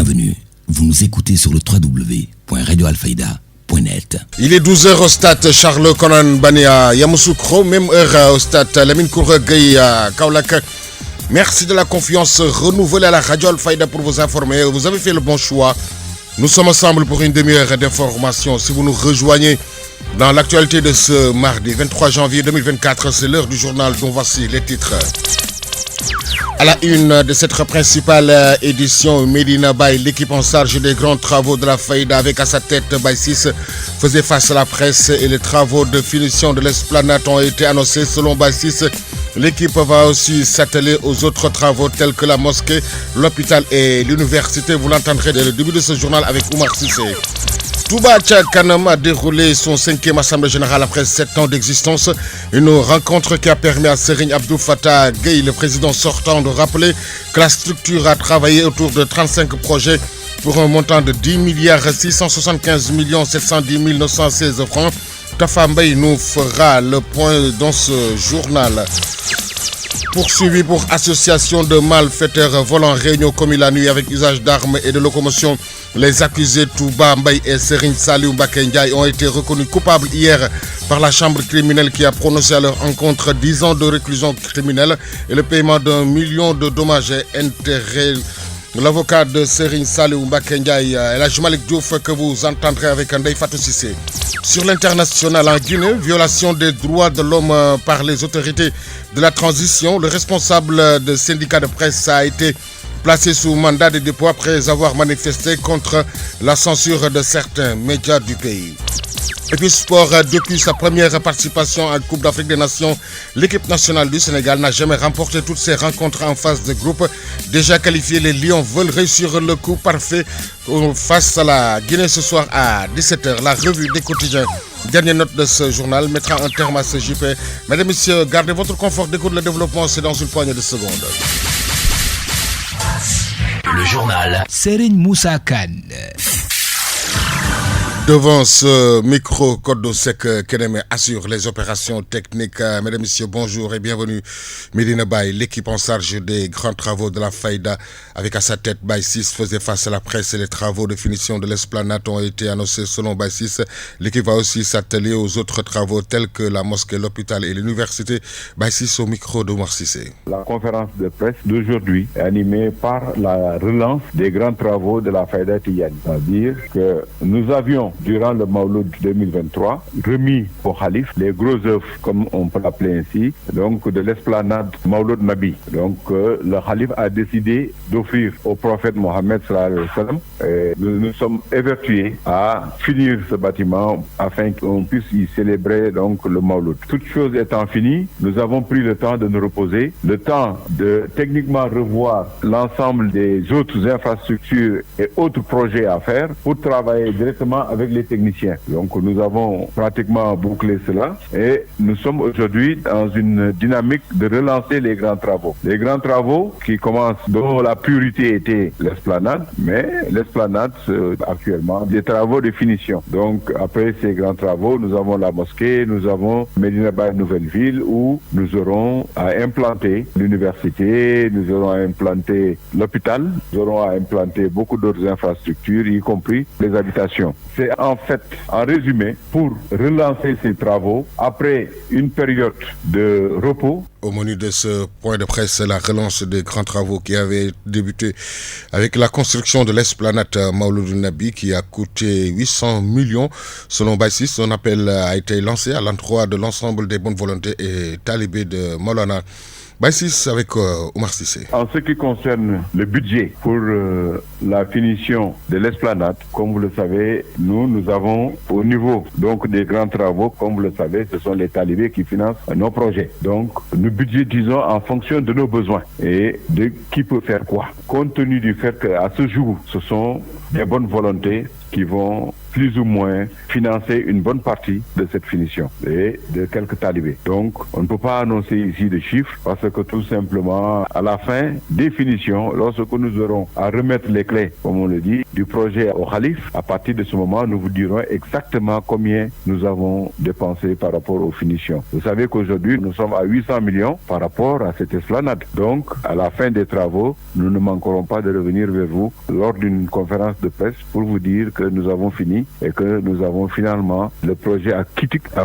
Bienvenue, vous nous écoutez sur le www.radioalfayda.net. Il est 12h au stade Charles Konan Bania Yamoussoukro, même heure au stade Lamine Kourgueil à Kaolak. Merci de la confiance renouvelée à la Radio Alfayda pour vous informer. Vous avez fait le bon choix. Nous sommes ensemble pour une demi-heure d'information. Si vous nous rejoignez dans l'actualité de ce mardi 23 janvier 2024, c'est l'heure du journal dont voici les titres. À la une de cette principale édition, Medina Baye, l'équipe en charge des grands travaux de la Fayda avec à sa tête Baye 6, faisait face à la presse et les travaux de finition de l'esplanade ont été annoncés. Selon Baye 6, l'équipe va aussi s'atteler aux autres travaux tels que la mosquée, l'hôpital et l'université. Vous l'entendrez dès le début de ce journal avec Oumar Sissé. Touba Kanam a déroulé son 5e assemblée générale après 7 ans d'existence. Une rencontre qui a permis à Serigne Abdou Fattah Gueye, le président sortant, de rappeler que la structure a travaillé autour de 35 projets pour un montant de 10 milliards 675 710 916 francs. Tafa Mbaye nous fera le point dans ce journal. Poursuivi pour association de malfaiteurs volant réunion commis la nuit avec usage d'armes et de locomotion. Les accusés Touba Mbaye et Serigne Saliou Mbacké Ndiaye ont été reconnus coupables hier par la chambre criminelle qui a prononcé à leur encontre 10 ans de réclusion criminelle et le paiement d'1 million de dommages et intérêts. L'avocat de Serigne Saliou Mbacké Ndiaye, Elhadji Malick Diouf, que vous entendrez avec Ndeye Fatou Cissé. Sur l'international en Guinée, violation des droits de l'homme par les autorités de la transition. Le responsable de syndicat de presse a été placé sous mandat de dépôt après avoir manifesté contre la censure de certains médias du pays. Et puis sport, depuis sa première participation à la Coupe d'Afrique des Nations, l'équipe nationale du Sénégal n'a jamais remporté toutes ses rencontres en phase de groupe. Déjà qualifiés, les Lions veulent réussir le coup parfait face à la Guinée ce soir à 17h. La revue des quotidiens, dernière note de ce journal, mettra un terme à ce JP. Mesdames et messieurs, gardez votre confort d'écoute, le développement, c'est dans une poignée de secondes. Le journal Serigne Moussa Kane. Devant ce micro, Kodo Sek Keneme assure les opérations techniques. Mesdames et messieurs, bonjour et bienvenue. Medina Baye, l'équipe en charge des grands travaux de la Fayda, avec à sa tête Baye 6, faisait face à la presse et les travaux de finition de l'esplanade ont été annoncés. Selon Baye 6, l'équipe va aussi s'atteler aux autres travaux tels que la mosquée, l'hôpital et l'université. Baye 6 au micro de Oumar Sissé. La conférence de presse d'aujourd'hui est animée par la relance des grands travaux de la Fayda Tidiane. C'est-à-dire que nous avions durant le Mawlud 2023, remis au Khalif les gros œuvres, comme on peut l'appeler ainsi, donc de l'esplanade Mawlud Nabi. Donc le Khalif a décidé d'offrir au prophète Mohammed sallallahu alayhi wa sallam. Nous nous sommes évertués à finir ce bâtiment afin qu'on puisse y célébrer donc le Mawlud. Toutes choses étant finies, nous avons pris le temps de nous reposer, le temps de techniquement revoir l'ensemble des autres infrastructures et autres projets à faire pour travailler directement avec les techniciens. Donc nous avons pratiquement bouclé cela et nous sommes aujourd'hui dans une dynamique de relancer les grands travaux. Les grands travaux qui commencent, dont la priorité était l'esplanade, mais l'esplanade actuellement des travaux de finition. Donc après ces grands travaux, nous avons la mosquée, nous avons Medina Baye Nouvelle-Ville où nous aurons à implanter l'université, nous aurons à implanter l'hôpital, nous aurons à implanter beaucoup d'autres infrastructures, y compris les habitations. C'est en fait, en résumé, pour relancer ces travaux après une période de repos. Au menu de ce point de presse, la relance des grands travaux qui avaient débuté avec la construction de l'esplanade Mawlud Nabi qui a coûté 800 millions. Selon Baye 6, son appel a été lancé à l'endroit de l'ensemble des bonnes volontés et talibés de Maulana. Baye 6 avec Oumar Sissé. En ce qui concerne le budget pour la finition de l'esplanade, comme vous le savez, nous avons au niveau donc des grands travaux, comme vous le savez, ce sont les talibés qui financent nos projets. Donc nous budgétisons en fonction de nos besoins et de qui peut faire quoi. Compte tenu du fait qu'à ce jour, ce sont des bonnes volontés qui vont plus ou moins financer une bonne partie de cette finition et de quelques talibés. Donc, on ne peut pas annoncer ici de chiffres parce que tout simplement, à la fin des finitions, lorsque nous aurons à remettre les clés, comme on le dit, du projet au Khalif, à partir de ce moment, nous vous dirons exactement combien nous avons dépensé par rapport aux finitions. Vous savez qu'aujourd'hui, nous sommes à 800 millions par rapport à cette esplanade. Donc, à la fin des travaux, nous ne manquerons pas de revenir vers vous lors d'une conférence de presse pour vous dire que nous avons fini et que nous avons finalement le projet a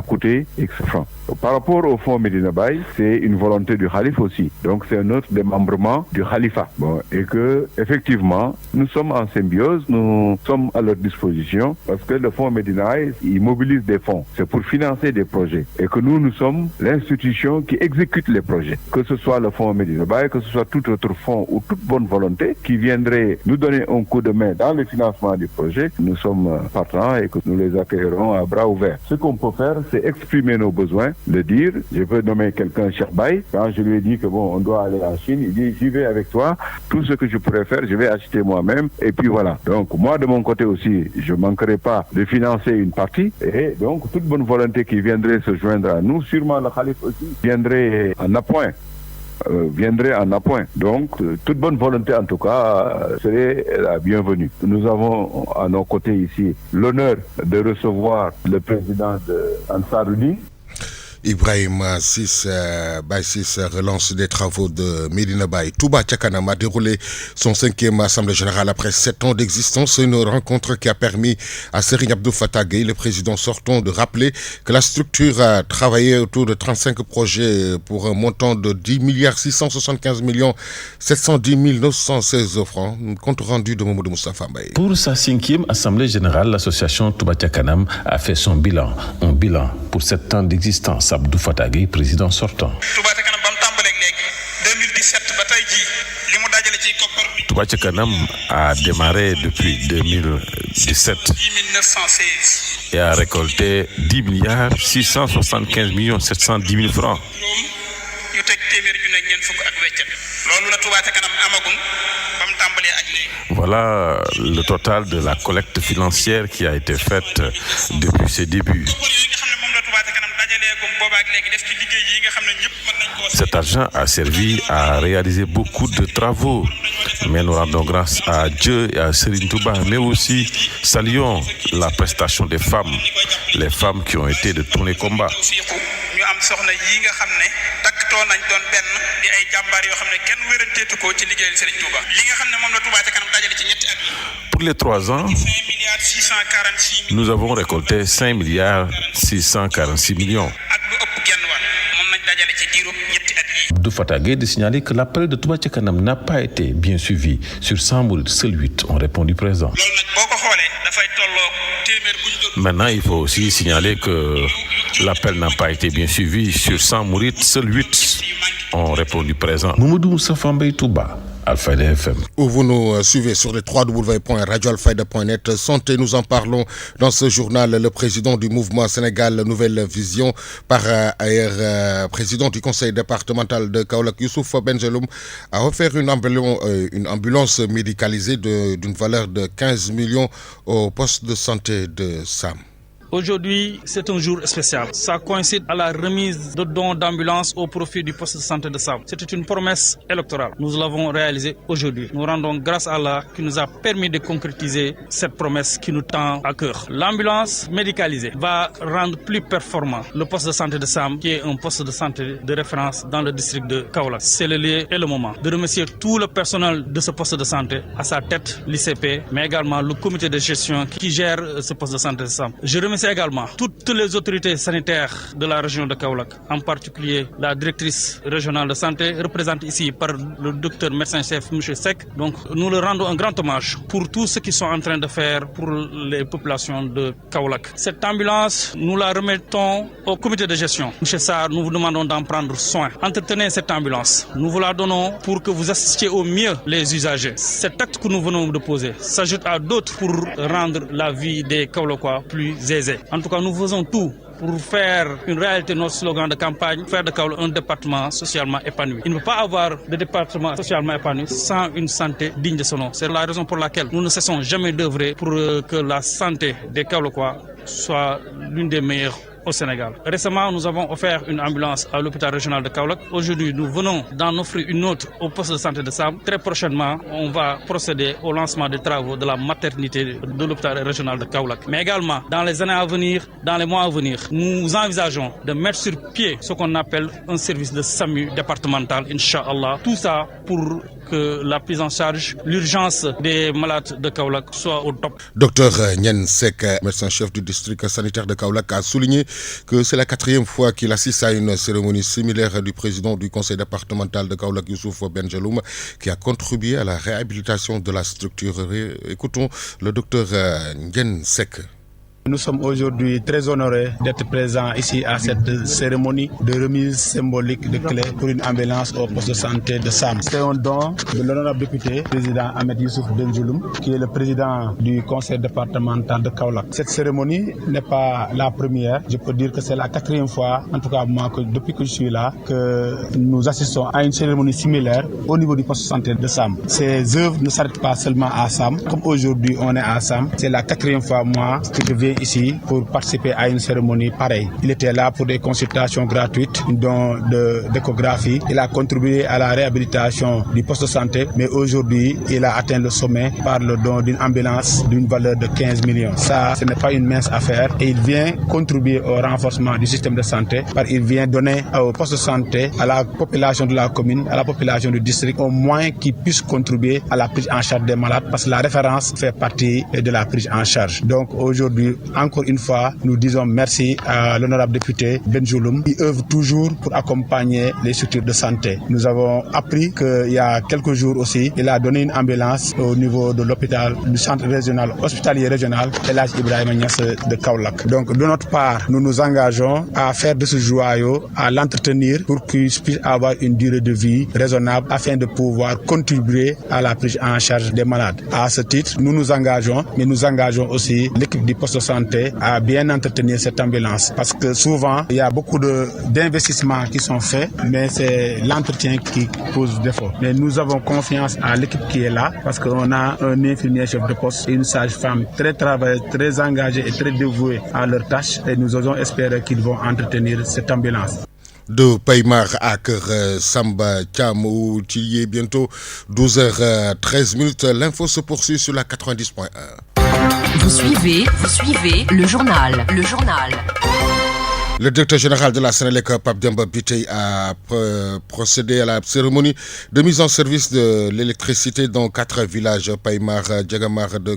coûté X francs. Par rapport au fonds Medina Baye, c'est une volonté du Khalif aussi. Donc c'est un autre démembrement du Khalifa. Et que effectivement, nous sommes en symbiose, nous sommes à leur disposition parce que le fonds Medina Baye, il mobilise des fonds. C'est pour financer des projets. Et que nous sommes l'institution qui exécute les projets. Que ce soit le fonds Medina Baye, que ce soit tout autre fonds ou toute bonne volonté qui viendrait nous donner un coup de main dans le financement du projet, nous sommes partants et que nous les accueillerons à bras ouverts. Ce qu'on peut faire, c'est exprimer nos besoins, le dire. Je peux nommer quelqu'un Cheikh Baye. Quand je lui ai dit que on doit aller en Chine, il dit j'y vais avec toi. Tout ce que je pourrais faire, je vais acheter moi-même. Et puis voilà. Donc moi de mon côté aussi, je ne manquerai pas de financer une partie. Et donc toute bonne volonté qui viendrait se joindre à nous, sûrement le Khalif aussi viendrait en appoint. Donc, toute bonne volonté, en tout cas, serait la bienvenue. Nous avons à nos côtés ici l'honneur de recevoir le président de Ansaroudi. Ibrahim Ciss relance des travaux de Medina Baye. Touba Ca Kanam a déroulé son 5e assemblée générale après 7 ans d'existence. Une rencontre qui a permis à Serigne Abdou Fatah Gueye, le président sortant, de rappeler que la structure a travaillé autour de 35 projets pour un montant de 10 675 710 916 francs. Compte rendu de Mamadou Moustapha Mbaye. Pour sa 5e assemblée générale, l'association Touba Ca Kanam a fait son bilan. Un bilan pour 7 ans d'existence. Abdou Fatah Gueye, président sortant. Touba Ca Kanam a démarré depuis 2017 et a récolté 10 675 710 000 francs. Voilà le total de la collecte financière qui a été faite depuis ses débuts. Cet argent a servi à réaliser beaucoup de travaux, mais nous rendons grâce à Dieu et à Serigne Touba, mais aussi saluons la prestation des femmes, les femmes qui ont été de tous les combats. Pour les 3 ans, nous avons récolté 5 646 millions. Abdou Fatah Gueye de signaler que l'appel de Touba Ca Kanam n'a pas été bien suivi. Sur 100 mourides, seuls 8 ont répondu présent. Maintenant, il faut aussi signaler que l'appel n'a pas été bien suivi. Sur 100 mourides, seuls 8 ont répondu présent. Mamadou Moustapha Mbaye, Touba, Alfayda FM. Où vous nous suivez sur les www.radioalfayda.net. Santé, nous en parlons dans ce journal. Le président du mouvement Sénégal Nouvelle Vision, par ailleurs président du conseil départemental de Kaolack, Youssouf Benjeloum, a offert une ambulance médicalisée d'une valeur de 15 millions au poste de santé de Sam. Aujourd'hui, c'est un jour spécial. Ça coïncide à la remise de dons d'ambulance au profit du poste de santé de Sam. C'était une promesse électorale. Nous l'avons réalisée aujourd'hui. Nous rendons grâce à Allah qui nous a permis de concrétiser cette promesse qui nous tend à cœur. L'ambulance médicalisée va rendre plus performant le poste de santé de Sam, qui est un poste de santé de référence dans le district de Kaolack. C'est le lieu et le moment de remercier tout le personnel de ce poste de santé, à sa tête l'ICP, mais également le comité de gestion qui gère ce poste de santé de Sam. Je remercie également toutes les autorités sanitaires de la région de Kaolack, en particulier la directrice régionale de santé, représentée ici par le docteur médecin-chef M. Seck. Donc nous leur rendons un grand hommage pour tout ce qu'ils sont en train de faire pour les populations de Kaolack. Cette ambulance, nous la remettons au comité de gestion. M. Sarr, nous vous demandons d'en prendre soin. Entretenez cette ambulance. Nous vous la donnons pour que vous assistiez au mieux les usagers. Cet acte que nous venons de poser s'ajoute à d'autres pour rendre la vie des Kaolackois plus aisée. En tout cas, nous faisons tout pour faire une réalité notre slogan de campagne, faire de Kaolack un département socialement épanoui. Il ne peut pas avoir de département socialement épanoui sans une santé digne de son nom. C'est la raison pour laquelle nous ne cessons jamais d'œuvrer pour que la santé des Kaolackois soit l'une des meilleures au Sénégal. Récemment, nous avons offert une ambulance à l'hôpital régional de Kaolack. Aujourd'hui, nous venons d'en offrir une autre au poste de santé de Sam. Très prochainement, on va procéder au lancement des travaux de la maternité de l'hôpital régional de Kaolack. Mais également, dans les années à venir, dans les mois à venir, nous envisageons de mettre sur pied ce qu'on appelle un service de SAMU départemental, Inch'Allah. Tout ça pour que la prise en charge, l'urgence des malades de Kaolack soit au top. Docteur Nyen Sek, médecin-chef du district sanitaire de Kaolack, a souligné que c'est la 4e fois qu'il assiste à une cérémonie similaire du président du conseil départemental de Kaolack, Youssouf Benjeloum, qui a contribué à la réhabilitation de la structure. Écoutons le docteur Nyen Sek. Nous sommes aujourd'hui très honorés d'être présents ici à cette cérémonie de remise symbolique de clés pour une ambulance au poste de santé de Sam. C'est un don de l'honorable député, président Ahmed Youssouf Benjeloum, qui est le président du conseil départemental de Kaolack. Cette cérémonie n'est pas la première. Je peux dire que c'est la 4e fois, en tout cas moi, depuis que je suis là, que nous assistons à une cérémonie similaire au niveau du poste de santé de Sam. Ces œuvres ne s'arrêtent pas seulement à Sam. Comme aujourd'hui on est à Sam, c'est la 4e fois moi que je viens ici pour participer à une cérémonie pareille. Il était là pour des consultations gratuites, un don d'échographie. Il a contribué à la réhabilitation du poste de santé, mais aujourd'hui, il a atteint le sommet par le don d'une ambulance d'une valeur de 15 millions. Ça, ce n'est pas une mince affaire et il vient contribuer au renforcement du système de santé, car il vient donner au poste de santé, à la population de la commune, à la population du district, au moins qu'ils puissent contribuer à la prise en charge des malades, parce que la référence fait partie de la prise en charge. Donc aujourd'hui, encore une fois, nous disons merci à l'honorable député Benjeloum qui œuvre toujours pour accompagner les structures de santé. Nous avons appris qu'il y a quelques jours aussi, il a donné une ambulance au niveau de l'hôpital, du centre régional, hospitalier régional, El Hadj Ibrahima Niass de Kaolack. Donc de notre part, nous nous engageons à faire de ce joyau, à l'entretenir pour qu'il puisse avoir une durée de vie raisonnable afin de pouvoir contribuer à la prise en charge des malades. À ce titre, nous nous engageons, mais nous engageons aussi l'équipe du poste de santé à bien entretenir cette ambulance, parce que souvent il y a beaucoup d'investissements qui sont faits, mais c'est l'entretien qui pose défaut. Mais nous avons confiance à l'équipe qui est là, parce qu'on a un infirmier chef de poste et une sage-femme très travailleuse, très engagée et très dévouée à leur tâche, et nous osons espérer qu'ils vont entretenir cette ambulance. De Paymar à Kër Samba Thiam, où il y est bientôt 12h13. L'info se poursuit sur la 90.1. Vous suivez le journal. Le directeur général de la Sénélec, Pape Demba Bitèye, a procédé à la cérémonie de mise en service de l'électricité dans 4 villages, Paymar, Djagamar de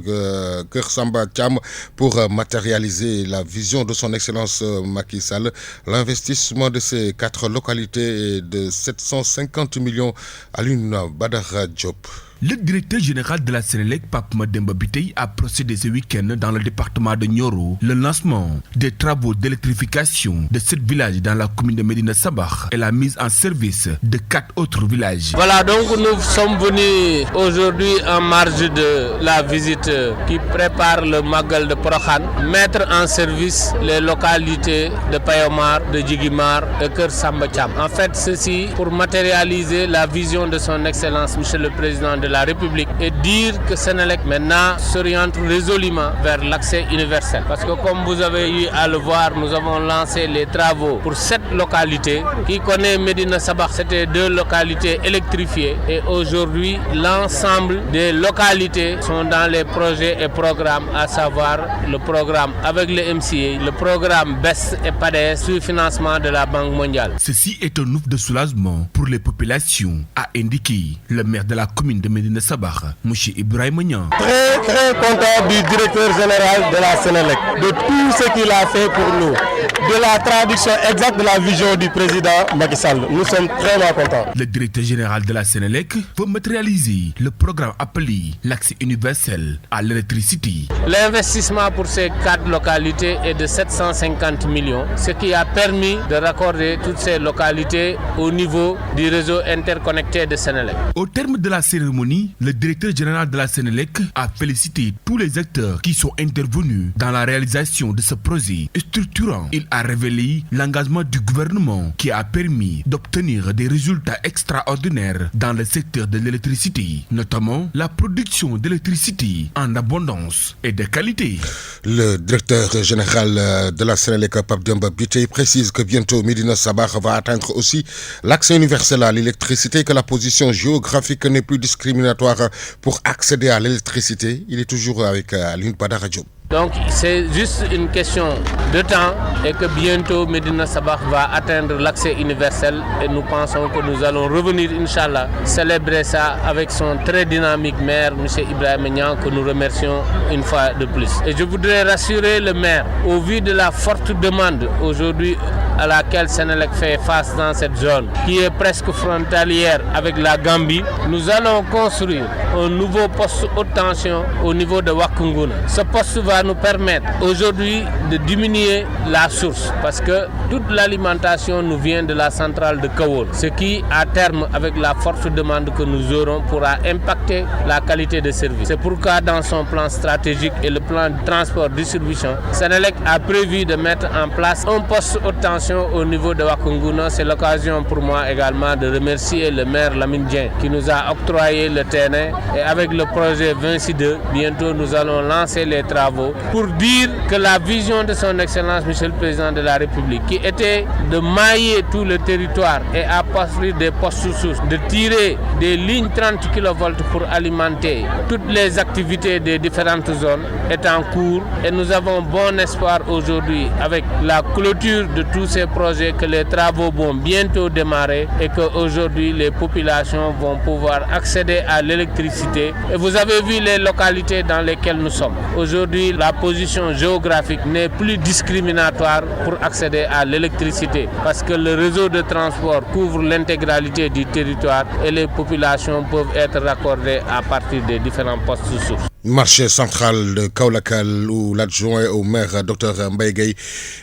Kër Samba Thiam, pour matérialiser la vision de son Excellence Macky Sall. L'investissement de ces 4 localités est de 750 millions. Alioune Badara Diop. Le directeur général de la Sénélec, Pape Demba Bitèye, a procédé ce week-end dans le département de Nioro le lancement des travaux d'électrification de 7 villages dans la commune de Médina Sabakh et la mise en service de 4 autres villages. Voilà, donc nous sommes venus aujourd'hui en marge de la visite qui prépare le Magal de Prokhane, mettre en service les localités de Payomar, de Djigimar et Kër Samba Thiam. En fait, ceci pour matérialiser la vision de son Excellence, Monsieur le Président de la République, et dire que Sénélec maintenant s'oriente résolument vers l'accès universel. Parce que comme vous avez eu à le voir, nous avons lancé les travaux pour 7 localités. Qui connaît Médina Sabakh, c'était 2 localités électrifiées. Et aujourd'hui, l'ensemble des localités sont dans les projets et programmes, à savoir le programme avec le MCA, le programme BES et PADES sous financement de la Banque mondiale. Ceci est un ouf de soulagement pour les populations, a indiqué le maire de la commune de Médina Sabakh, M. Ibrahima Niass. Très content du directeur général de la Sénélec, de tout ce qu'il a fait pour nous, de la traduction exacte de la vision du président Macky Sall. Nous sommes vraiment contents. Le directeur général de la Sénélec veut matérialiser le programme appelé l'accès universel à l'électricité. L'investissement pour ces 4 localités est de 750 millions, ce qui a permis de raccorder toutes ces localités au niveau du réseau interconnecté de Sénélec. Au terme de la cérémonie, cérémonie, le directeur général de la Sénélec a félicité tous les acteurs qui sont intervenus dans la réalisation de ce projet structurant. Il a révélé l'engagement du gouvernement qui a permis d'obtenir des résultats extraordinaires dans le secteur de l'électricité, notamment la production d'électricité en abondance et de qualité. Le directeur général de la Sénélec, Pape Demba Bitèye, précise que bientôt Médina Sabakh va atteindre aussi l'accès universel à l'électricité, que la position géographique n'est plus discriminatoire pour accéder à l'électricité. Il est toujours avec Aline Badara Diop. Donc c'est juste une question de temps et que bientôt Médina Sabakh va atteindre l'accès universel et nous pensons que nous allons revenir, Inch'Allah, célébrer ça avec son très dynamique maire, M. Ibrahima Niang, que nous remercions une fois de plus. Et je voudrais rassurer le maire, au vu de la forte demande aujourd'hui à laquelle Sénélec fait face dans cette zone, qui est presque frontalière avec la Gambie, nous allons construire un nouveau poste haute tension au niveau de Wakunguna. Ce poste va nous permettre aujourd'hui de diminuer la source parce que toute l'alimentation nous vient de la centrale de Kawol, ce qui à terme avec la forte demande que nous aurons pourra impacter la qualité de service. C'est pourquoi dans son plan stratégique et le plan de transport distribution, Sénélec a prévu de mettre en place un poste haute tension au niveau de Wakunguna. C'est l'occasion pour moi également de remercier le maire Lamine Dieng qui nous a octroyé le terrain et avec le projet 26-2, bientôt nous allons lancer les travaux pour dire que la vision de son Excellence Monsieur le Président de la République qui était de mailler tout le territoire et à construire des postes sous-sources, de tirer des lignes 30 kV pour alimenter toutes les activités des différentes zones est en cours et nous avons bon espoir aujourd'hui avec la clôture de tous ces projets que les travaux vont bientôt démarrer et qu'aujourd'hui les populations vont pouvoir accéder à l'électricité. Et vous avez vu les localités dans lesquelles nous sommes. Aujourd'hui, la position géographique n'est plus discriminatoire pour accéder à l'électricité parce que le réseau de transport couvre l'intégralité du territoire et les populations peuvent être raccordées à partir des différents postes sous-sources. Marché central de Kaolack où l'adjoint au maire Dr Mbaye Gueye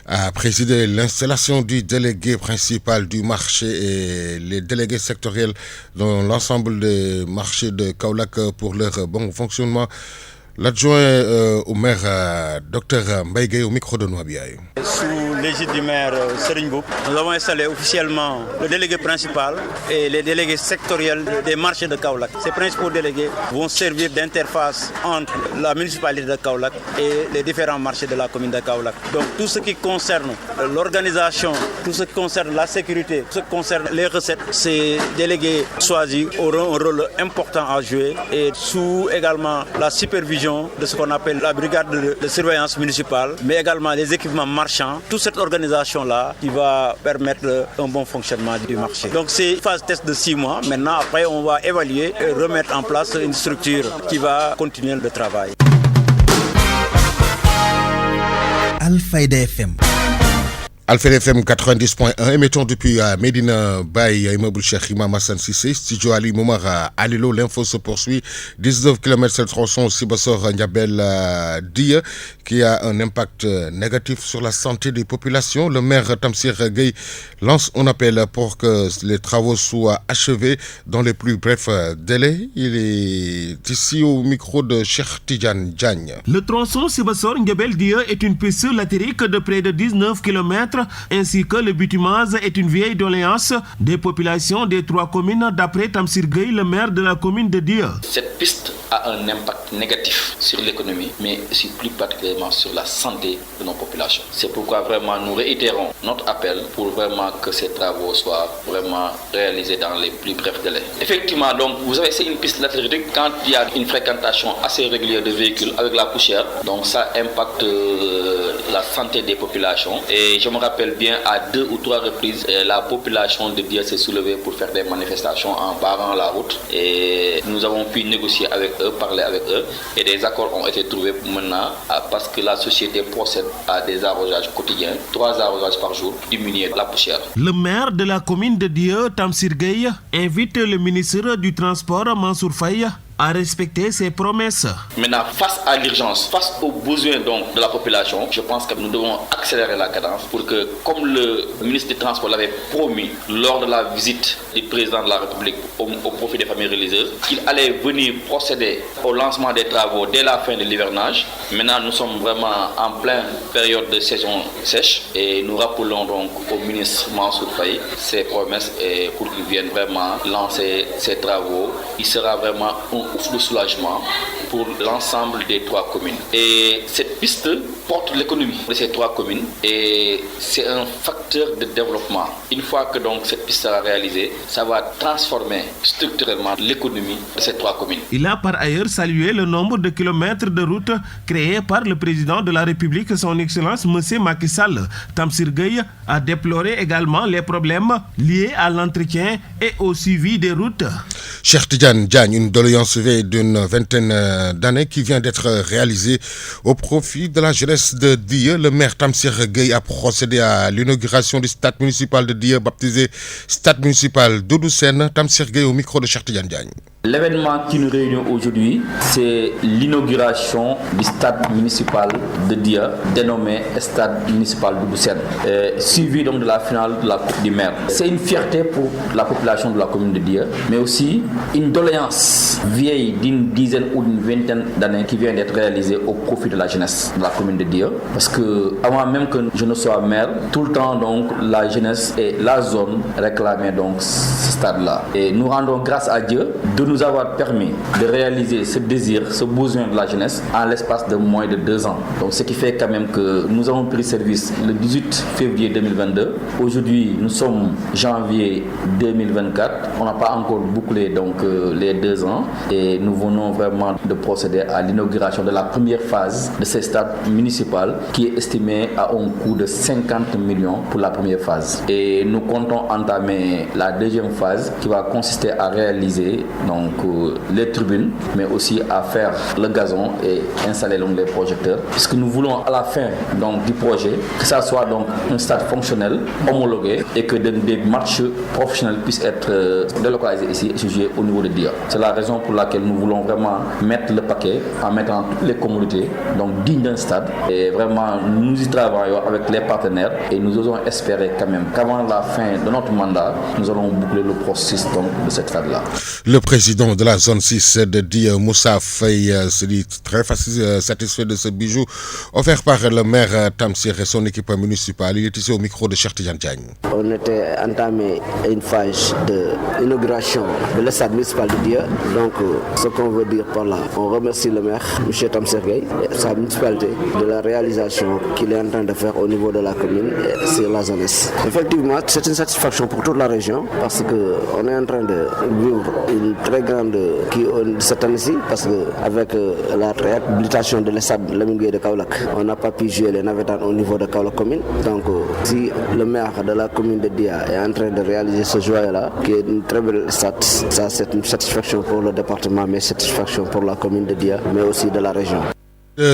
a présidé l'installation du délégué principal du marché et les délégués sectoriels dans l'ensemble des marchés de Kaolack pour leur bon fonctionnement. L'adjoint au maire, Dr Mbaye Gueye, au micro de Noabiaye. Sous l'égide du maire Serigne Mboup, nous avons installé officiellement le délégué principal et les délégués sectoriels des marchés de Kaolack. Ces principaux délégués vont servir d'interface entre la municipalité de Kaolack et les différents marchés de la commune de Kaolack. Donc tout ce qui concerne l'organisation, tout ce qui concerne la sécurité, tout ce qui concerne les recettes, ces délégués choisis auront un rôle important à jouer et sous également la supervision de ce qu'on appelle la brigade de surveillance municipale, mais également les équipements marchands, toute cette organisation-là qui va permettre un bon fonctionnement du marché. Donc c'est une phase test de 6 mois. Maintenant, après, on va évaluer et remettre en place une structure qui va continuer le travail. Alfayda FM. Alfayda FM 90.1, émettons depuis Medina Baye, immeuble Cheikh Imam Hassan Cissé, studio Ali Moumar à Alilo. L'info se poursuit. 19 km c'est le tronçon Sibassor Ndiabel Dia qui a un impact négatif sur la santé des populations. Le maire Tamsir Gueye lance un appel pour que les travaux soient achevés dans les plus brefs délais. Il est ici au micro de Cheikh Tidiane Diagne. Le tronçon Sibassor Ndiabel Dia est une piste latérique de près de 19 km ainsi que le bitumage est une vieille doléance des populations des 3 communes d'après Tamsir Gueye, le maire de la commune de Dia. Cette piste a un impact négatif sur l'économie, mais aussi plus particulièrement sur la santé de nos populations. C'est pourquoi vraiment nous réitérons notre appel pour vraiment que ces travaux soient vraiment réalisés dans les plus brefs délais. Effectivement, donc vous avez c'est une piste latérique quand il y a une fréquentation assez régulière de véhicules avec la poussière, donc ça impacte la santé des populations. Et je me rappelle bien à 2 ou 3 reprises, la population de Dia s'est soulevée pour faire des manifestations en barrant la route et nous avons pu négocier avec eux, parler avec eux et des accords ont été trouvés maintenant parce que la société procède à des arrosages quotidiens, 3 arrosages par jour pour diminuer la poussière. Le maire de la commune de Dia, Tamsir Gueye, invite le ministre du Transport Mansour Faye à respecter ses promesses. Maintenant, face à l'urgence, face aux besoins donc de la population, je pense que nous devons accélérer la cadence pour que, comme le ministre des Transports l'avait promis lors de la visite du président de la République au profit des familles religieuses, qu'il allait venir procéder au lancement des travaux dès la fin de l'hivernage. Maintenant, nous sommes vraiment en pleine période de saison sèche et nous rappelons donc au ministre Mansour Faye ses promesses et pour qu'il vienne vraiment lancer ces travaux. Il sera vraiment un ouf de soulagement pour l'ensemble des 3 communes. Et cette piste porte l'économie de ces 3 communes et c'est un facteur de développement. Une fois que donc cette piste sera réalisée, ça va transformer structurellement l'économie de ces 3 communes. Il a par ailleurs salué le nombre de kilomètres de routes créés par le président de la République, son Excellence M. Macky Sall. Tamsir Gueye a déploré également les problèmes liés à l'entretien et au suivi des routes. Cheikh Tidiane Diagne, une doléance d'une vingtaine d'années qui vient d'être réalisée au profit de la jeunesse de Dieu. Le maire Tamsir Gueye a procédé à l'inauguration du stade municipal de Dieu, baptisé stade municipal Doudou Sène. Tamsir Gueye au micro de Cheikh Tidiane Diagne. L'événement qui nous réunit aujourd'hui, c'est l'inauguration du stade municipal de Dia, dénommé stade municipal Doudou Sène, suivi donc de la finale de la Coupe du Maire. C'est une fierté pour la population de la commune de Dia, mais aussi une doléance vieille d'une dizaine ou d'une vingtaine d'années qui vient d'être réalisée au profit de la jeunesse de la commune de Dia. Parce que avant même que je ne sois maire, tout le temps donc la jeunesse et la zone réclamaient donc ce stade-là. Et nous rendons grâce à Dieu de nous avoir permis de réaliser ce désir, ce besoin de la jeunesse en l'espace de moins de 2 ans. Donc ce qui fait quand même que nous avons pris service le 18 février 2022. Aujourd'hui, nous sommes janvier 2024. On n'a pas encore bouclé donc les 2 ans et nous venons vraiment de procéder à l'inauguration de la première phase de ce stade municipal qui est estimé à un coût de 50 millions pour la première phase. Et nous comptons entamer la deuxième phase qui va consister à réaliser donc les tribunes, mais aussi à faire le gazon et installer donc les projecteurs, puisque nous voulons à la fin donc du projet que ça soit donc un stade fonctionnel, homologué et que des matchs professionnels puissent être délocalisés ici et jugés au niveau de Dia. C'est la raison pour laquelle nous voulons vraiment mettre le paquet en mettant toutes les commodités donc dignes d'un stade et vraiment nous y travaillons avec les partenaires et nous osons espérer quand même qu'avant la fin de notre mandat, nous allons boucler le processus donc de cette stade-là. Le président de la zone 6 de Dia, Moussa Faye, se dit très satisfait de ce bijou offert par le maire Tamsir et son équipe municipale. Il est ici au micro de Cheikh Tidiane Diagne. On était entamé une phase d'inauguration de le stade municipal de Dia. Donc, ce qu'on veut dire par là, on remercie le maire, M. Tamsir Gueye, et sa municipalité de la réalisation qu'il est en train de faire au niveau de la commune et sur la zone S. Effectivement, c'est une satisfaction pour toute la région parce qu'on est en train de vivre une très grande cette année-ci parce qu'avec la réhabilitation de l'estade Lamine Gueye de Kaolack, on n'a pas pu jouer les navétanes au niveau de Kaolack commune. Donc si le maire de la commune de Dia est en train de réaliser ce joyau-là, qui est une très belle stade, ça c'est une satisfaction pour le département, mais satisfaction pour la commune de Dia, mais aussi de la région.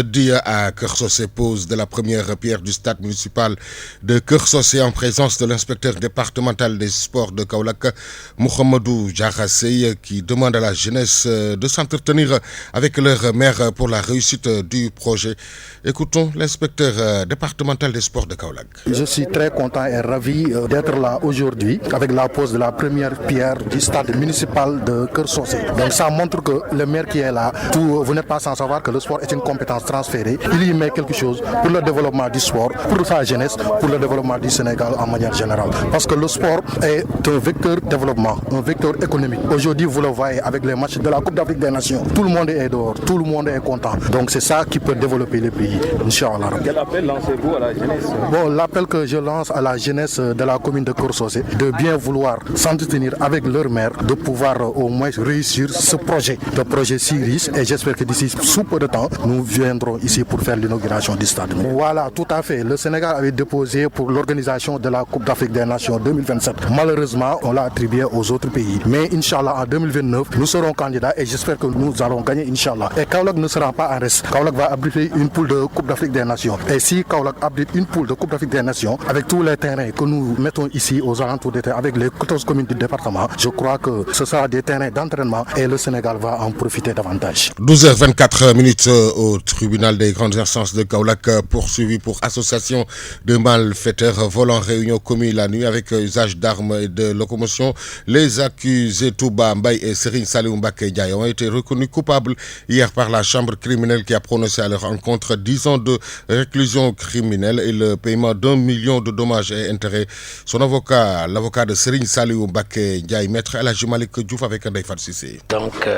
Dia à Keur-Socé pose de la première pierre du stade municipal de Keur-Socé en présence de l'inspecteur départemental des sports de Kaolack, Mohamedou Diarrassey, qui demande à la jeunesse de s'entretenir avec leur maire pour la réussite du projet. Écoutons l'inspecteur départemental des sports de Kaolack. Je suis très content et ravi d'être là aujourd'hui avec la pose de la première pierre du stade municipal de Keur-Socé. Donc ça montre que le maire qui est là, vous n'êtes pas sans savoir que le sport est une compétence transférée, il y met quelque chose pour le développement du sport, pour sa jeunesse, pour le développement du Sénégal en manière générale. Parce que le sport est un vecteur de développement, un vecteur économique. Aujourd'hui, vous le voyez avec les matchs de la Coupe d'Afrique des Nations. Tout le monde est dehors, tout le monde est content. Donc c'est ça qui peut développer le pays, Inch'Allah. Quel appel lancez-vous à la jeunesse? Bon, l'appel que je lance à la jeunesse de la commune de Keur-Socé, de bien vouloir s'entretenir avec leur maire, de pouvoir au moins réussir ce projet, le projet si riche. Et j'espère que d'ici sous peu de temps, nous viendront ici pour faire l'inauguration du stade. Voilà, tout à fait. Le Sénégal avait déposé pour l'organisation de la Coupe d'Afrique des Nations 2027. Malheureusement, on l'a attribué aux autres pays. Mais Inch'Allah, en 2029, nous serons candidats et j'espère que nous allons gagner, Inch'Allah. Et Kaolack ne sera pas en reste. Kaolack va abriter une poule de Coupe d'Afrique des Nations. Et si Kaolack abrite une poule de Coupe d'Afrique des Nations, avec tous les terrains que nous mettons ici aux alentours des terrains, avec les 14 communes du département, je crois que ce sera des terrains d'entraînement et le Sénégal va en profiter davantage. 12h24 au tribunal des grandes instances de Kaolack, poursuivi pour association de malfaiteurs volant réunion commis la nuit avec usage d'armes et de locomotion. Les accusés Touba Mbaye et Serigne Saliou Mbacké Ndiaye ont été reconnus coupables hier par la chambre criminelle qui a prononcé à leur encontre 10 ans de réclusion criminelle et le paiement d'1 million de dommages et intérêts. Son avocat, l'avocat de Serigne Saliou Mbacké Ndiaye, maître El Hadji Malick Diouf avec Ndeye Fatou Cissé. Donc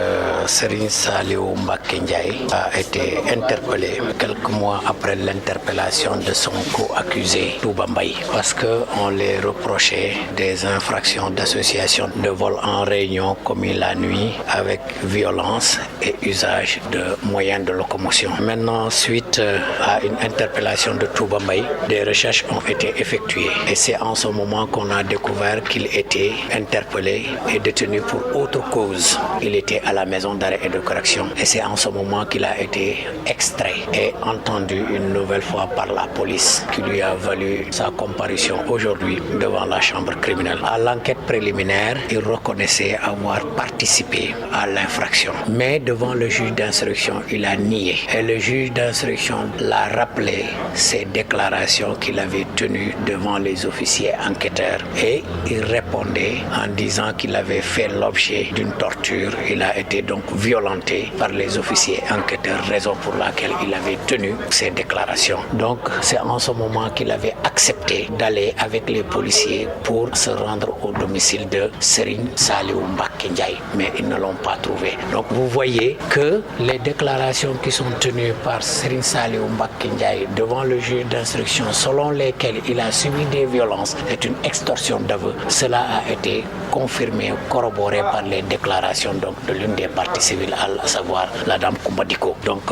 Serigne Saliou Mbacké Ndiaye a été interpellé quelques mois après l'interpellation de son co-accusé Touba Mbaye parce qu'on les reprochait des infractions d'association de vol en réunion commis la nuit avec violence et usage de moyens de locomotion. Maintenant, suite à une interpellation de Touba Mbaye, des recherches ont été effectuées et c'est en ce moment qu'on a découvert qu'il était interpellé et détenu pour autre cause. Il était à la maison d'arrêt et de correction et c'est en ce moment qu'il a été extrait et entendu une nouvelle fois par la police qui lui a valu sa comparution aujourd'hui devant la chambre criminelle. À l'enquête préliminaire, il reconnaissait avoir participé à l'infraction. Mais devant le juge d'instruction, il a nié. Et le juge d'instruction l'a rappelé ses déclarations qu'il avait tenues devant les officiers enquêteurs. Et il répondait en disant qu'il avait fait l'objet d'une torture. Il a été donc violenté par les officiers enquêteurs, raison pour laquelle il avait tenu ces déclarations. Donc c'est en ce moment qu'il avait accepté d'aller avec les policiers pour se rendre au domicile de Serigne Saliou Mbacké Ndiaye, mais ils ne l'ont pas trouvé. Donc vous voyez que les déclarations qui sont tenues par Serigne Saliou Mbacké Ndiaye devant le juge d'instruction, selon lesquelles il a subi des violences, est une extorsion d'aveu. Cela a été confirmé, corroboré par les déclarations donc, de l'une des parties civiles, à savoir la dame Koumbadiko. Donc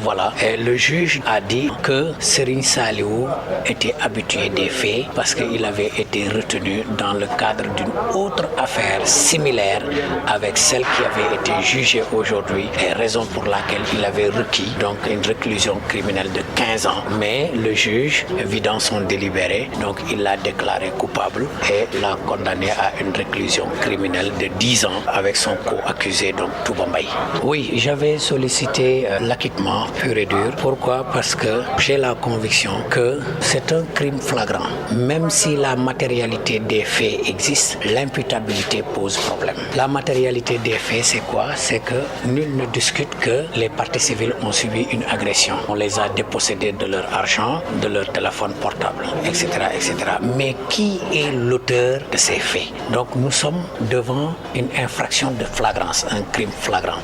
voilà. Et le juge a dit que Serigne Saliou était habitué des faits parce qu'il avait été retenu dans le cadre d'une autre affaire similaire avec celle qui avait été jugée aujourd'hui et raison pour laquelle il avait requis donc une réclusion criminelle de 15 ans. Mais le juge, vidant son délibéré, donc il l'a déclaré coupable et l'a condamné à une réclusion criminelle de 10 ans avec son co-accusé donc Touba Mbaye. Oui, j'avais sollicité l'acquittement pur et dur. Pourquoi? Parce que j'ai la conviction que c'est un crime flagrant. Même si la matérialité des faits existe, l'imputabilité pose problème. La matérialité des faits, c'est quoi? C'est que nul ne discute que les parties civiles ont subi une agression. On les a dépossédés de leur argent, de leur téléphone portable, etc., etc. Mais qui est l'auteur de ces faits? Donc nous sommes devant une infraction de flagrance, un crime flagrant.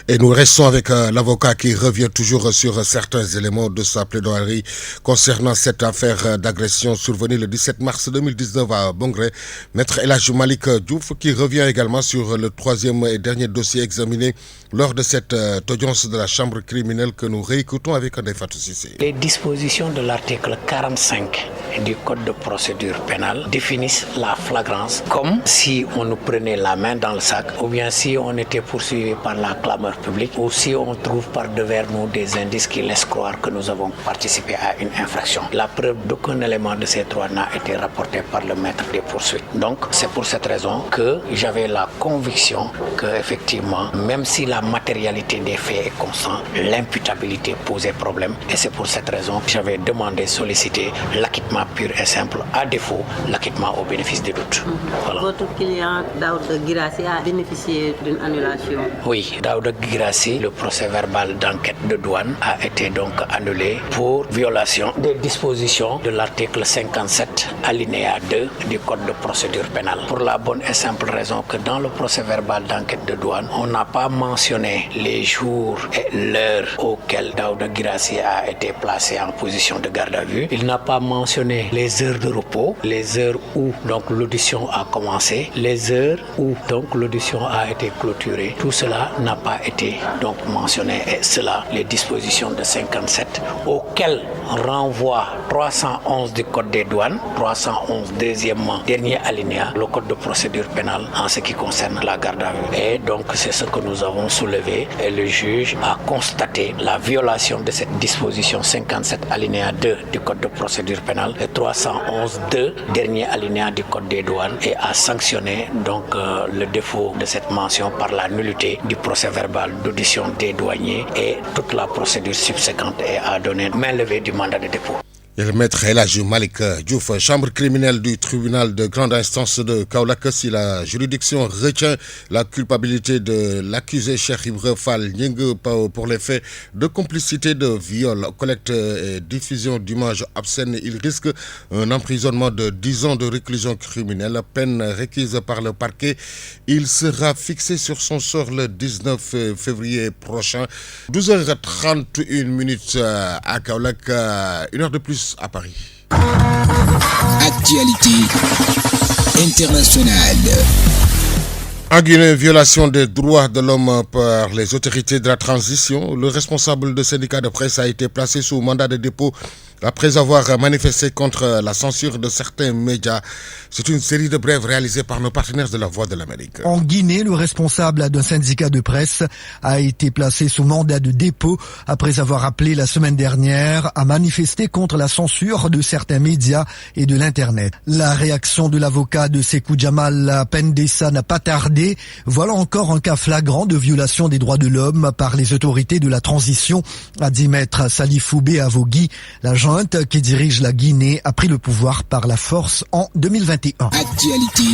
Et nous restons avec l'avocat qui revient toujours sur certains éléments de sa plaidoirie concernant cette affaire d'agression survenue le 17 mars 2019 à Bongré. Maître El Hadji Malick Diouf qui revient également sur le troisième et dernier dossier examiné lors de cette audience de la chambre criminelle que nous réécoutons avec Ndeye Fatou Cissé. Les dispositions de l'article 45 du Code de procédure pénale définissent la flagrance comme si on nous prenait la main dans le sac ou bien si on était poursuivi par la clameur publique ou si on trouve par devers nous des indices qui laissent croire que nous avons participé à une infraction. La preuve d'aucun élément de ces trois n'a été rapporté par le maître des poursuites. Donc c'est pour cette raison que j'avais la conviction que effectivement, même si la matérialité des faits est constante, l'imputabilité posait problème et c'est pour cette raison que j'avais demandé, sollicité l'acquittement pur et simple, à défaut l'acquittement au bénéfice des doutes. Voilà. Votre client Daouda Guirassy a bénéficié d'une annulation? Oui, Daouda Guirassy, le procès verbal d'enquête de douane a été donc annulé pour violation des dispositions de l'article 57 alinéa 2 du Code de procédure pénale. Pour la bonne et simple raison que dans le procès verbal d'enquête de douane, on n'a pas mentionné les jours et l'heure auxquelles Daouda Guirassy a été placé en position de garde à vue. Il n'a pas mentionné les heures de repos, les heures où donc l'audition a commencé, les heures où donc l'audition a été clôturée. Tout cela n'a pas été donc mentionné et cela, les disposition de 57 auquel renvoie 311 du Code des douanes, 311 deuxièmement, dernier alinéa, le Code de procédure pénale en ce qui concerne la garde à vue. Et donc c'est ce que nous avons soulevé et le juge a constaté la violation de cette disposition 57 alinéa 2 du Code de procédure pénale et 311 2 dernier alinéa du Code des douanes et a sanctionné donc le défaut de cette mention par la nullité du procès verbal d'audition des douaniers et toute la procédure subséquente et a donné main levée du mandat de dépôt. Et le maître El Hadji Malick Diouf, chambre criminelle du tribunal de grande instance de Kaolack, si la juridiction retient la culpabilité de l'accusé Cheikh Ibra Fall Gningue pour les faits de complicité de viol, collecte et diffusion d'images obscènes, il risque un emprisonnement de 10 ans de réclusion criminelle, peine requise par le parquet. Il sera fixé sur son sort le 19 février prochain. 12h31 à Kaolack, une heure de plus à Paris. Actualité internationale. En Guinée, violation des droits de l'homme par les autorités de la transition. Le responsable de syndicat de presse a été placé sous mandat de dépôt après avoir manifesté contre la censure de certains médias. C'est une série de brèves réalisées par nos partenaires de la Voix de l'Amérique. En Guinée, le responsable d'un syndicat de presse a été placé sous mandat de dépôt après avoir appelé la semaine dernière à manifester contre la censure de certains médias et de l'Internet. La réaction de l'avocat de Sékou Jamal Pendessa n'a pas tardé. Voilà encore un cas flagrant de violation des droits de l'homme par les autorités de la transition, a dit maître Salifou Béavogui. La junte qui dirige la Guinée a pris le pouvoir par la force en 2021. Actualité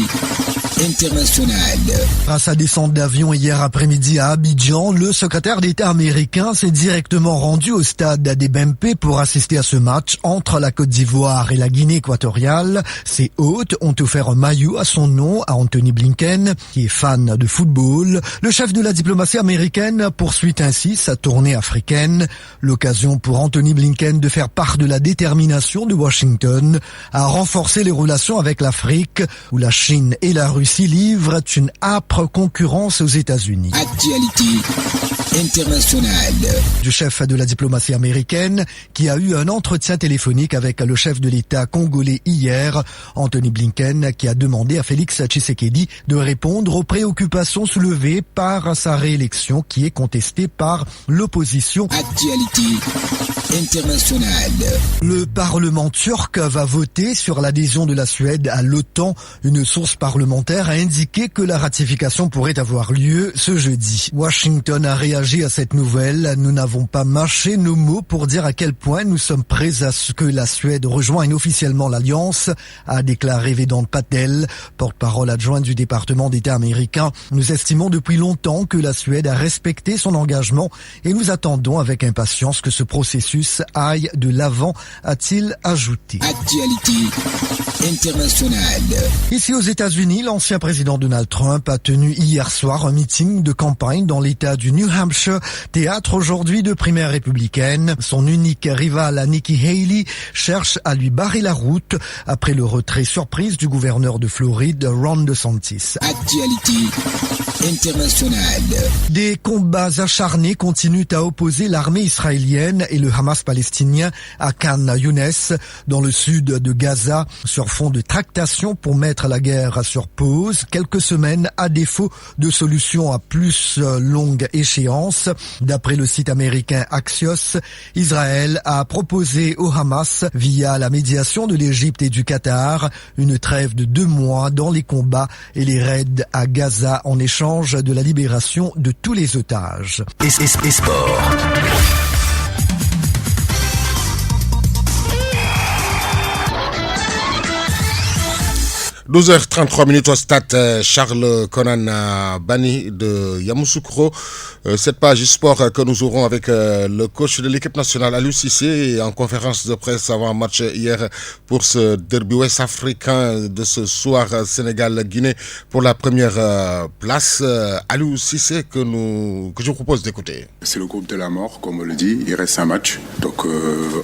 internationale. À sa descente d'avion hier après-midi à Abidjan, le secrétaire d'État américain s'est directement rendu au stade d'Adebempe pour assister à ce match entre la Côte d'Ivoire et la Guinée équatoriale. Ses hôtes ont offert un maillot à son nom à Anthony Blinken, qui est fan de football. Le chef de la diplomatie américaine poursuit ainsi sa tournée africaine. L'occasion pour Anthony Blinken de faire part de la détermination de Washington à renforcer les relations avec l'Afrique, où la Chine et la Russie livrent une âpre concurrence aux États-Unis. Actualité internationale. Du chef de la diplomatie américaine qui a eu un entretien téléphonique avec le chef de l'État congolais hier, Anthony Blinken, qui a demandé à Félix Tshisekedi de répondre aux préoccupations soulevées par sa réélection qui est contestée par l'opposition. Actualité internationale. Le Parlement turc va voter sur l'adhésion de la Suède à l'OTAN. Une source parlementaire a indiqué que la ratification pourrait avoir lieu ce jeudi. Washington a réagi à cette nouvelle. Nous n'avons pas mâché nos mots pour dire à quel point nous sommes prêts à ce que la Suède rejoigne officiellement l'Alliance, a déclaré Vedant Patel, porte-parole adjoint du département d'État américain. Nous estimons depuis longtemps que la Suède a respecté son engagement et nous attendons avec impatience que ce processus aille de l'avant, a-t-il ajouté. Actualité internationale. Ici aux États-Unis, l'ancien président Donald Trump a tenu hier soir un meeting de campagne dans l'État du New Hampshire, théâtre aujourd'hui de primaire républicaine. Son unique rival, Nikki Haley, cherche à lui barrer la route après le retrait surprise du gouverneur de Floride, Ron DeSantis. Actualité internationale. Des combats acharnés continuent à opposer l'armée israélienne et le Hamas palestinien à Khan Younes, dans le sud de Gaza, sur fond de tractation pour mettre la guerre sur pause, quelques semaines à défaut de solution à plus longue échéance. D'après le site américain Axios, Israël a proposé au Hamas, via la médiation de l'Égypte et du Qatar, une trêve de 2 mois dans les combats et les raids à Gaza en échange de la libération de tous les otages. Et sport. 12h33 au stade Charles Konan Bani de Yamoussoukro. Cette page sport que nous aurons avec le coach de l'équipe nationale Aliou Cissé en conférence de presse avant match hier pour ce derby ouest africain de ce soir Sénégal-Guinée pour la première place. Aliou Cissé que je vous propose d'écouter. C'est le groupe de la mort, comme on le dit. Il reste un match. Donc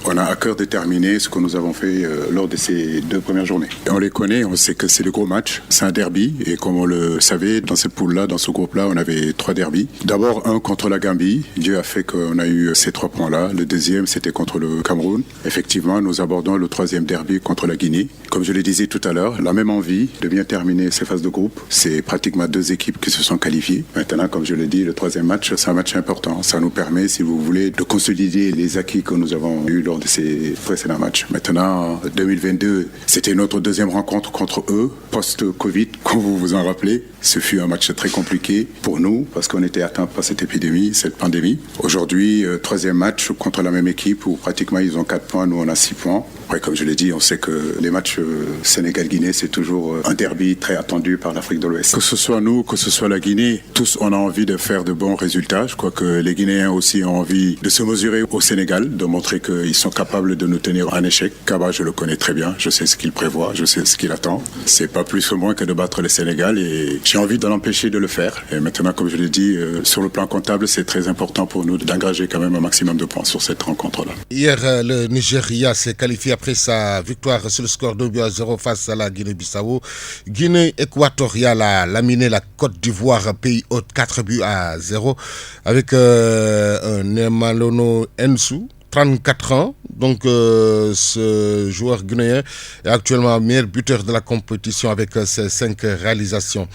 on a à cœur de terminer ce que nous avons fait lors de ces 2 premières journées. Et on les connaît, on sait que c'est des gros matchs. C'est un derby et comme on le savait, dans cette poule-là, dans ce groupe-là, on avait 3 derbys. D'abord un contre la Gambie. Dieu a fait qu'on a eu ces 3 points-là. Le deuxième, c'était contre le Cameroun. Effectivement, nous abordons le 3e derby contre la Guinée. Comme je le disais tout à l'heure, la même envie de bien terminer ces phases de groupe. C'est pratiquement 2 équipes qui se sont qualifiées. Maintenant, comme je l'ai dit, le 3e match, c'est un match important. Ça nous permet, si vous voulez, de consolider les acquis que nous avons eus lors de ces précédents matchs. Maintenant, 2022, c'était notre 2e rencontre contre eux, post-Covid, comme vous vous en rappelez. Ce fut un match très compliqué pour nous parce qu'on était atteints par cette épidémie, cette pandémie. Aujourd'hui, 3e match contre la même équipe où pratiquement ils ont 4 points, nous on a 6 points. Après, comme je l'ai dit, on sait que les matchs Sénégal-Guinée, c'est toujours un derby très attendu par l'Afrique de l'Ouest. Que ce soit nous, que ce soit la Guinée, tous on a envie de faire de bons résultats. Je crois que les Guinéens aussi ont envie de se mesurer au Sénégal, de montrer qu'ils sont capables de nous tenir en échec. Kaba, je le connais très bien, je sais ce qu'il prévoit, je sais ce qu'il attend. C'est pas plus ou moins que de battre le Sénégal et j'ai envie de l'empêcher de le faire. Et maintenant, comme je l'ai dit, sur le plan comptable, c'est très important pour nous d'engager quand même un maximum de points sur cette rencontre-là. Hier, le Nigeria s'est qualifié après sa victoire sur le score 2-0 face à la Guinée-Bissau. Guinée équatoriale a laminé la Côte d'Ivoire, pays hôte 4-0 avec un Emalono Ensou. 34 ans, donc ce joueur guinéen est actuellement meilleur buteur de la compétition avec ses 5 réalisations.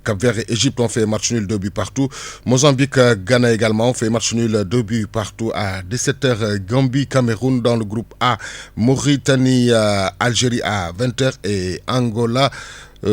Cap-Vert et Égypte ont fait match nul 2 buts partout. Mozambique, Ghana également ont fait match nul 2 buts partout. À 17h, Gambie, Cameroun dans le groupe A. Mauritanie, Algérie à 20h et Angola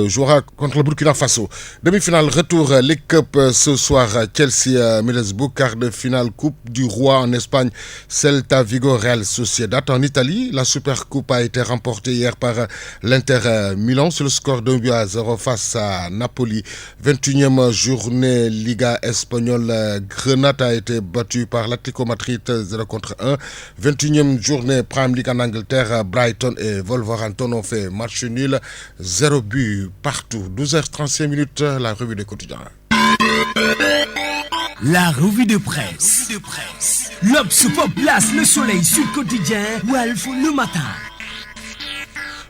jouera contre le Burkina Faso. Demi-finale retour Ligue Cup ce soir. Chelsea, Middlesbrough, quart de finale Coupe du Roi en Espagne. Celta Vigo, Real Sociedad. En Italie, la Super Coupe a été remportée hier par l'Inter Milan sur le score d'1-0 face à Napoli. 21e journée Liga espagnole. Grenade a été battue par l'Atlético Madrid 0-1. 21e journée Prime League en Angleterre. Brighton et Wolverhampton ont fait match nul 0 but partout. 12h35, la revue de quotidien. La revue de presse. L'Obs Pop place le soleil sur quotidien. Walf le matin.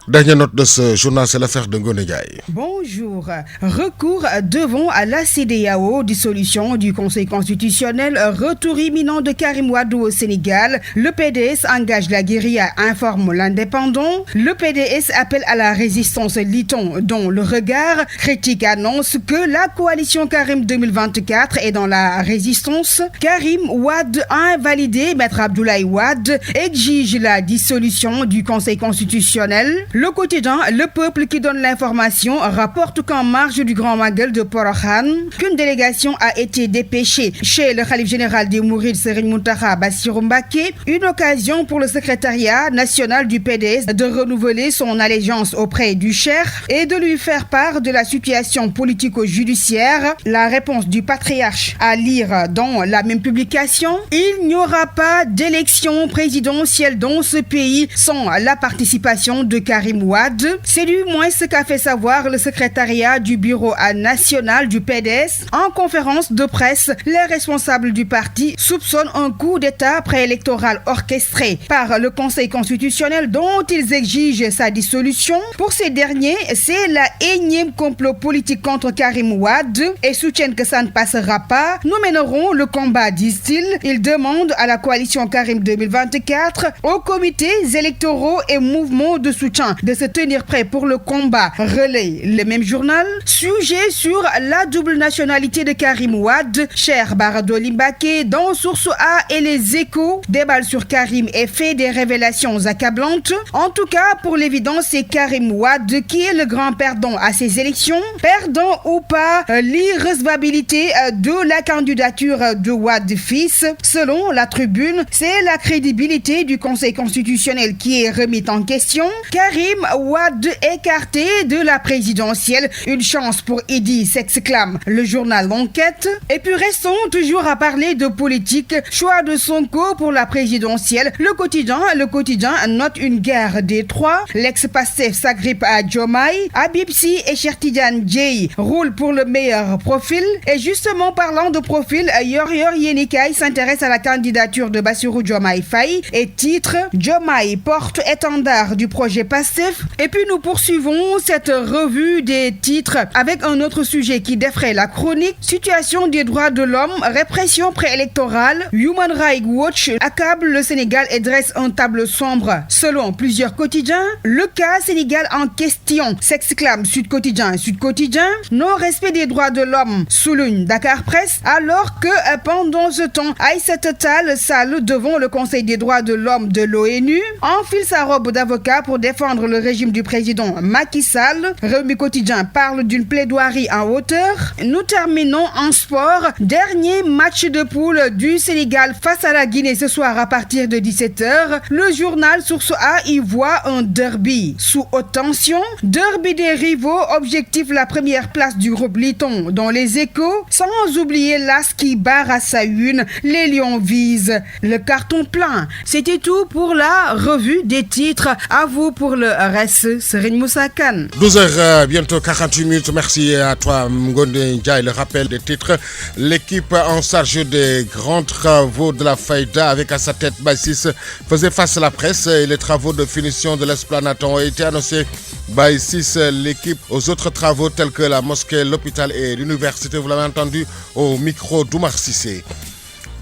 Dernière note de ce journal, c'est l'affaire de Ngoné Ndiaye. Bonjour. Recours devant à la CEDEAO, dissolution du Conseil constitutionnel, retour imminent de Karim Wade au Sénégal. Le PDS engage la guérilla, informe l'Indépendant. Le PDS appelle à la résistance, lit-on, dont le regard critique annonce que la coalition Karim 2024 est dans la résistance. Karim Wade a invalidé, Maître Abdoulaye Wade exige la dissolution du Conseil constitutionnel. Le quotidien Le Peuple qui donne l'information rapporte qu'en marge du Grand Magal de Porokhane, qu'une délégation a été dépêchée chez le Khalife général des Mourides Serigne Mountakha Bassirou Mbacké, une occasion pour le secrétariat national du PDS de renouveler son allégeance auprès du Cheikh et de lui faire part de la situation politico-judiciaire. La réponse du patriarche à lire dans la même publication: il n'y aura pas d'élection présidentielle dans ce pays sans la participation de Karim Wade. C'est du moins ce qu'a fait savoir le secrétariat du bureau national du PDS. En conférence de presse, les responsables du parti soupçonnent un coup d'État préélectoral orchestré par le Conseil constitutionnel dont ils exigent sa dissolution. Pour ces derniers, c'est la énième complot politique contre Karim Wade et soutiennent que ça ne passera pas. Nous mènerons le combat, disent-ils. Ils demandent à la coalition Karim 2024, aux comités électoraux et mouvements de soutien de se tenir prêt pour le combat. Relaye le même journal. Sujet sur la double nationalité de Karim Wade. Cher Baradoli Mbacké dans Source A et Les Échos déballe sur Karim et fait des révélations accablantes. En tout cas, pour l'évidence, c'est Karim Wade qui est le grand perdant à ces élections. Perdant ou pas, l'irrecevabilité de la candidature de Wade fils. Selon la Tribune, c'est la crédibilité du Conseil constitutionnel qui est remise en question. Karim Wade écarté de la présidentielle. Une chance pour Idi, s'exclame le journal L'Enquête. Et puis restons toujours à parler de politique. Choix de Sonko pour la présidentielle. Le quotidien note une guerre des trois. L'ex-Pastef s'agrippe à Diomaye. Habib Sy et Cheikh Tidiane Dièye roulent pour le meilleur profil. Et justement, parlant de profil, Yor Yenikay s'intéresse à la candidature de Bassirou Diomaye Faye et titre: Diomaye porte étendard du projet Pastef. PASTEF. Et puis nous poursuivons cette revue des titres avec un autre sujet qui défraie la chronique. Situation des droits de l'homme, répression préélectorale. Human Rights Watch accable le Sénégal et dresse un tableau sombre. Selon plusieurs quotidiens, le cas Sénégal en question, s'exclame Sud Quotidien et Sud Quotidien. Non-respect des droits de l'homme, souligne Dakar Presse, alors que pendant ce temps, Aïssata Tall Sall devant le Conseil des droits de l'homme de l'ONU, enfile sa robe d'avocat pour défendre le régime du président Macky Sall. Rewmi Quotidien parle d'une plaidoirie en hauteur. Nous terminons en sport. Dernier match de poule du Sénégal face à la Guinée ce soir à partir de 17h. Le journal Source A y voit un derby sous haute tension. Derby des rivaux, objectif la première place du groupe Liton dans les Échos. Sans oublier l'As qui barre à sa une. Les Lions visent le carton plein. C'était tout pour la revue des titres. À vous pour le reste, Serigne Moussa Kane. 12h, bientôt 48 minutes. Merci à toi, Ngonde Ndiaye. Le rappel des titres. L'équipe en charge des grands travaux de la Faïda avec à sa tête Baïsis faisait face à la presse et les travaux de finition de l'esplanade ont été annoncés. Baïsis, l'équipe aux autres travaux tels que la mosquée, l'hôpital et l'université. Vous l'avez entendu au micro d'Oumar Sissé.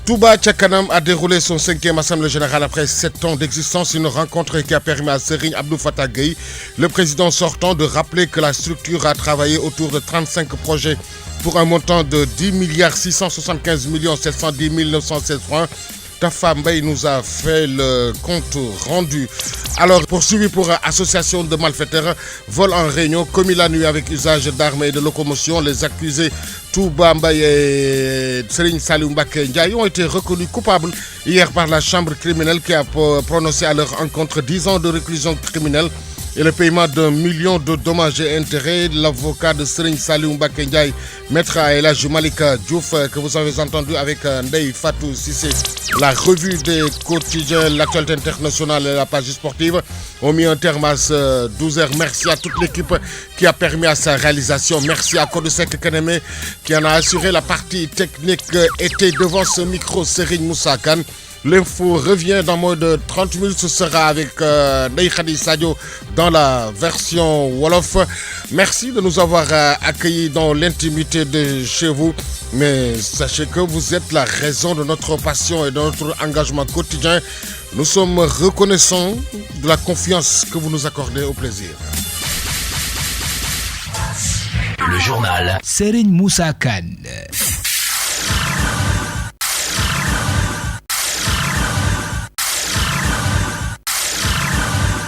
Touba Tchakanam a déroulé son 5e assemblée générale après 7 ans d'existence, une rencontre qui a permis à Serigne Abdou Fattah Gueye, le président sortant, de rappeler que la structure a travaillé autour de 35 projets pour un montant de 10 675 710 916 francs. Tafa Mbaye nous a fait le compte rendu. Alors, poursuivi pour association de malfaiteurs, vol en réunion, commis la nuit avec usage d'armes et de locomotion, les accusés Touba Mbaye et Serigne Saliou Mbacké Ndiaye ont été reconnus coupables hier par la chambre criminelle qui a prononcé à leur encontre 10 ans de réclusion criminelle et le paiement d'1 million de dommages et intérêts. L'avocat de Serigne Saliou Mbacké Ndiaye, maître El Hadji Malika Diouf, que vous avez entendu avec Ndeye Fatou Cissé. La revue des quotidiens, l'actualité internationale et la page sportive ont mis un terme à ce 12h. Merci à toute l'équipe qui a permis à sa réalisation. Merci à Kodosek Keneme qui en a assuré la partie technique. Était devant ce micro Serigne Moussa Kane. L'info revient dans moins de 30 minutes. Ce sera avec Ndeye Khady Sadio dans la version Wolof. Merci de nous avoir accueillis dans l'intimité de chez vous. Mais sachez que vous êtes la raison de notre passion et de notre engagement quotidien. Nous sommes reconnaissants de la confiance que vous nous accordez. Au plaisir. Le journal Serigne Moussa Kane.